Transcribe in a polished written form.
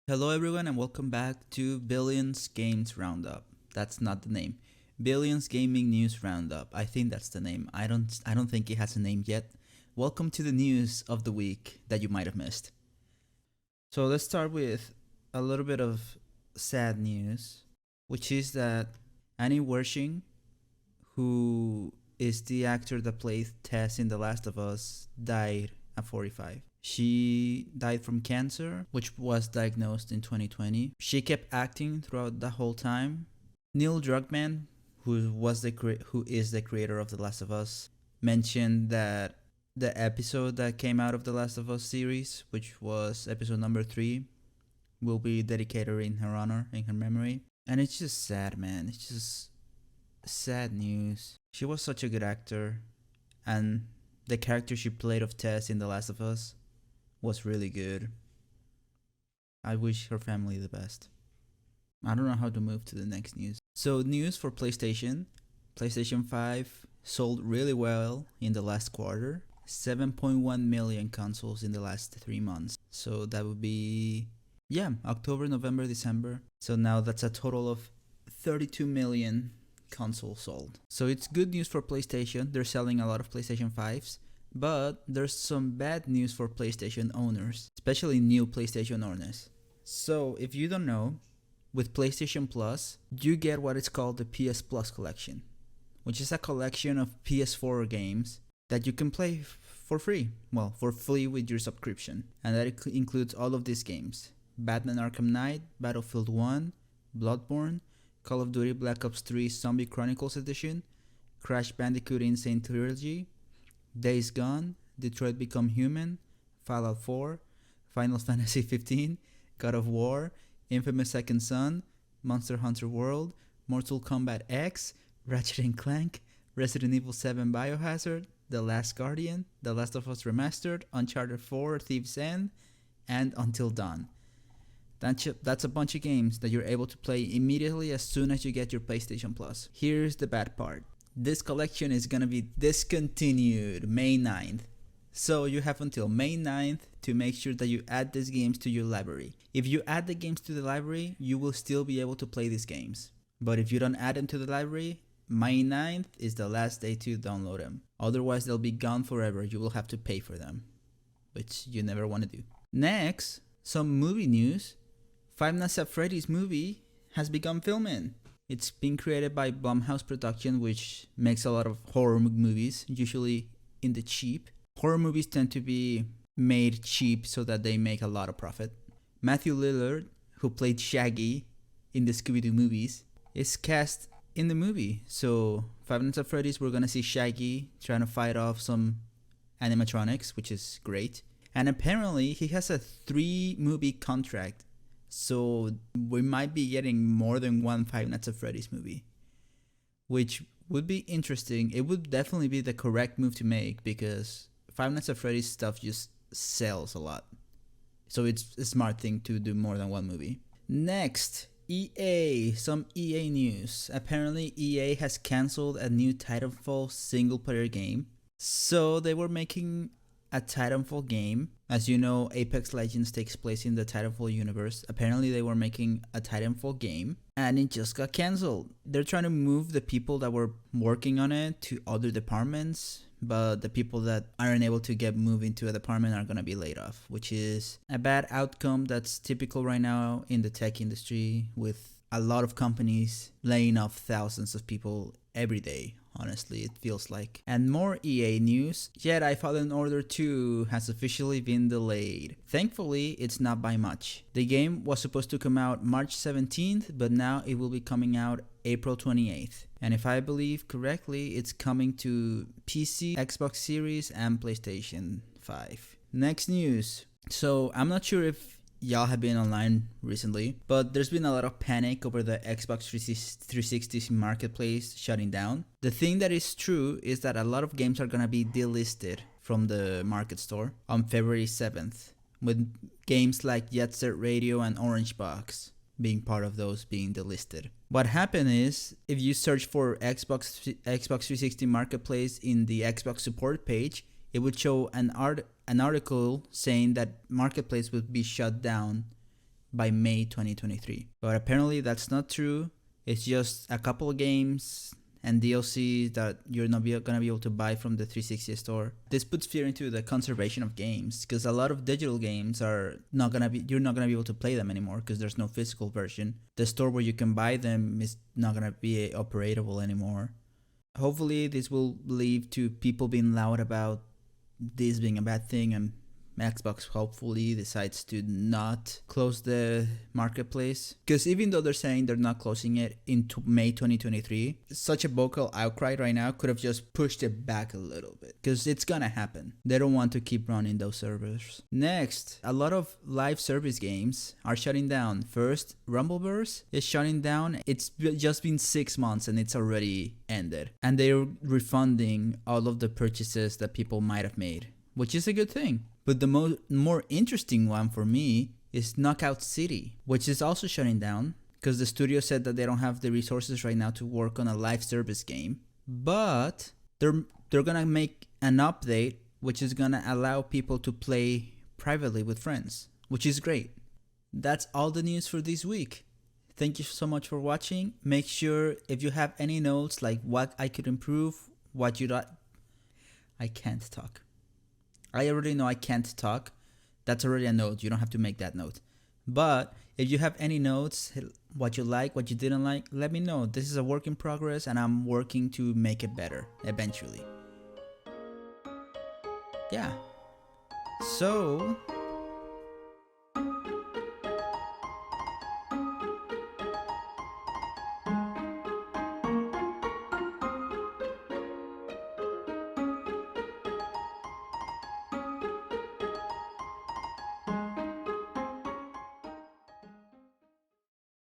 Hello everyone and welcome back to Billions Games Roundup. That's not the name. Billions Gaming News Roundup. I think that's the name. I don't think it has a name yet. Welcome to the news of the week that you might have missed. So let's start with a little bit of sad news, which is that Annie Wersching, who is the actor that played Tess in The Last of Us, died at 45. She died from cancer, which was diagnosed in 2020. She kept acting throughout the whole time. Neil Druckmann, who is the creator of The Last of Us, mentioned that the episode that came out of The Last of Us series, which was episode number 3, will be dedicated in her honor, in her memory. And it's just sad, man. It's just sad news. She was such a good actor, and the character she played of Tess in The Last of Us was really good. I wish her family the best. I don't know how to move to the next news. So news for PlayStation. PlayStation 5 sold really well in the last quarter. 7.1 million consoles in the last 3 months. So that would be, October, November, December. So now that's a total of 32 million consoles sold. So it's good news for PlayStation. They're selling a lot of PlayStation 5s. But there's some bad news for PlayStation owners, especially new PlayStation owners. So if you don't know, with PlayStation Plus, you get what is called the PS Plus collection, which is a collection of PS4 games that you can play for free. Well, for free with your subscription. And that includes all of these games: Batman Arkham Knight, Battlefield 1, Bloodborne, Call of Duty Black Ops 3 Zombie Chronicles Edition, Crash Bandicoot Insane Trilogy, Days Gone, Detroit Become Human, Fallout 4, Final Fantasy 15, God of War, Infamous Second Son, Monster Hunter World, Mortal Kombat X, Ratchet & Clank, Resident Evil 7 Biohazard, The Last Guardian, The Last of Us Remastered, Uncharted 4 Thieves' End, and Until Dawn. That's a bunch of games that you're able to play immediately as soon as you get your PlayStation Plus. Here's the bad part. This collection is gonna be discontinued May 9th. So you have until May 9th to make sure that you add these games to your library. If you add the games to the library, you will still be able to play these games. But if you don't add them to the library, May 9th is the last day to download them. Otherwise, they'll be gone forever. You will have to pay for them, which you never want to do. Next, some movie news. Five Nights at Freddy's movie has begun filming. It's being created by Blumhouse Production, which makes a lot of horror movies, usually in the cheap. Horror movies tend to be made cheap so that they make a lot of profit. Matthew Lillard, who played Shaggy in the Scooby-Doo movies, is cast in the movie. So Five Nights at Freddy's, we're gonna see Shaggy trying to fight off some animatronics, which is great. And apparently he has a 3-movie contract. So we might be getting more than one Five Nights at Freddy's movie, which would be interesting. It would definitely be the correct move to make because Five Nights at Freddy's stuff just sells a lot. So it's a smart thing to do more than one movie. Next, EA. Some EA news. Apparently EA has canceled a new Titanfall single-player game. So they were making a Titanfall game. As you know, Apex Legends takes place in the Titanfall universe. Apparently they were making a Titanfall game and it just got cancelled. They're trying to move the people that were working on it to other departments, but the people that aren't able to get moved into a department are going to be laid off, which is a bad outcome that's typical right now in the tech industry, with a lot of companies laying off thousands of people every day. Honestly, it feels like. And more EA news. Jedi Fallen Order 2 has officially been delayed. Thankfully, it's not by much. The game was supposed to come out March 17th, but now it will be coming out April 28th. And if I believe correctly, it's coming to PC, Xbox Series, and PlayStation 5. Next news. So I'm not sure if y'all have been online recently, but there's been a lot of panic over the Xbox 360 marketplace shutting down. The thing that is true is that a lot of games are gonna be delisted from the market store on February 7th, with games like Jet Set Radio and Orange Box being part of those being delisted. What happened is, if you search for Xbox 360 marketplace in the Xbox support page, it would show an article saying that marketplace would be shut down by May 2023. But apparently that's not true. It's just a couple of games and DLC that you're not gonna be able to buy from the 360 store. This puts fear into the conservation of games, because a lot of digital games are not gonna be, you're not gonna be able to play them anymore because there's no physical version. The store where you can buy them is not gonna be operatable anymore. Hopefully this will lead to people being loud about this being a bad thing, and Xbox hopefully decides to not close the marketplace, because even though they're saying they're not closing it into May 2023, such a vocal outcry right now could have just pushed it back a little bit, because it's gonna happen. They don't want to keep running those servers. Next, a lot of live service games are shutting down. First, Rumbleverse is shutting down. It's just been 6 months and it's already ended, and they're refunding all of the purchases that people might have made, which is a good thing. But the more interesting one for me is Knockout City, which is also shutting down because the studio said that they don't have the resources right now to work on a live service game. But they're gonna make an update which is gonna allow people to play privately with friends, which is great. That's all the news for this week. Thank you so much for watching. Make sure if you have any notes like what I could improve, what you don't. I can't talk. I already know I can't talk. That's already a note. You don't have to make that note. But if you have any notes, what you like, what you didn't like, let me know. This is a work in progress and I'm working to make it better eventually. Yeah. So